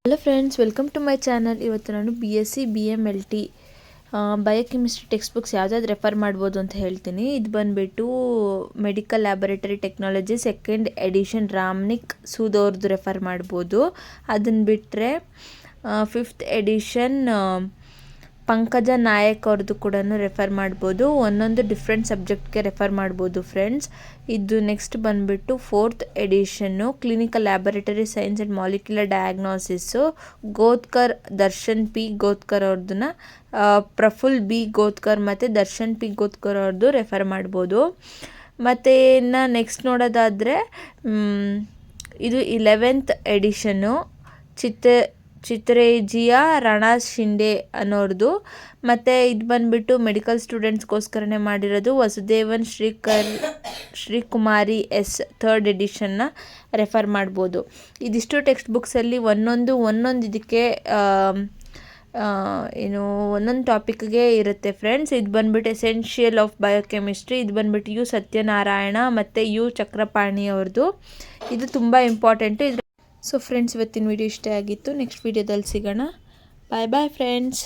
Hello friends, welcome to my channel. ಇವತ್ತು ನಾನು BSc BMLT biochemistry text books ಯಾವ್ದಾದ್ರು refer ಮಾಡ್ಬೋದು ಅಂತ ಹೇಳ್ತೀನಿ. ಇದು ಬಂದುಬಿಟ್ಟು medical laboratory technology second edition Ramnik Sood ಅವ್ರದ್ದು ರೆಫರ್ ಮಾಡ್ಬೋದು. ಅದನ್ನು ಬಿಟ್ಟರೆ ಫಿಫ್ತ್ ಎಡಿಷನ್ ಪಂಕಜ ನಾಯಕ್ ಅವ್ರದ್ದು ಕೂಡ ರೆಫರ್ ಮಾಡ್ಬೋದು. ಒಂದೊಂದು ಡಿಫ್ರೆಂಟ್ ಸಬ್ಜೆಕ್ಟ್ಗೆ ರೆಫರ್ ಮಾಡ್ಬೋದು ಫ್ರೆಂಡ್ಸ್. ಇದು ನೆಕ್ಸ್ಟ್ ಬಂದುಬಿಟ್ಟು fourth edition clinical laboratory science and molecular diagnosis Godkar Darshan P Godkar ಅವ್ರದ್ದನ್ನ ಪ್ರಫುಲ್ B ಗೋತ್ಕರ್ ಮತ್ತು ದರ್ಶನ್ P ಗೋತ್ಕರ್ ಅವ್ರದ್ದು ರೆಫರ್ ಮಾಡ್ಬೋದು. ಮತ್ತು ಇನ್ನು ನೆಕ್ಸ್ಟ್ ನೋಡೋದಾದರೆ ಇದು 11th ಎಡಿಷನ್ನು ಚಿತ್ರೇಜಿಯಾ ರಾಣಾ ಶಿಂಡೆ ಅನ್ನೋರ್ದು. ಮತ್ತು ಇದು ಬಂದುಬಿಟ್ಟು ಮೆಡಿಕಲ್ ಸ್ಟೂಡೆಂಟ್ಸ್ಗೋಸ್ಕರನೇ ಮಾಡಿರೋದು ವಸುದೇವನ್ ಶ್ರೀಕುಮಾರಿ S ಥರ್ಡ್ ಎಡಿಷನ್ನ ರೆಫರ್ ಮಾಡ್ಬೋದು. ಇದಿಷ್ಟು ಟೆಕ್ಸ್ಟ್ ಬುಕ್ಸಲ್ಲಿ ಒಂದೊಂದು ಇದಕ್ಕೆ ಒಂದೊಂದು ಟಾಪಿಕ್ಗೆ ಇರುತ್ತೆ ಫ್ರೆಂಡ್ಸ್. ಇದು ಬಂದುಬಿಟ್ಟು ಎಸೆನ್ಷಿಯಲ್ ಆಫ್ ಬಯೋಕೆಮಿಸ್ಟ್ರಿ, ಇದು ಬಂದುಬಿಟ್ಟು U ಸತ್ಯನಾರಾಯಣ ಮತ್ತು U ಚಕ್ರಪಾಣಿ ಅವ್ರದ್ದು. ಇದು ತುಂಬ ಇಂಪಾರ್ಟೆಂಟು. ಸೊ ಫ್ರೆಂಡ್ಸ್, ಇವತ್ತಿನ ವಿಡಿಯೋ ಇಷ್ಟ ಆಗಿತ್ತು. ನೆಕ್ಸ್ಟ್ ವಿಡಿಯೋದಲ್ಲಿ ಸಿಗೋಣ. Bye friends.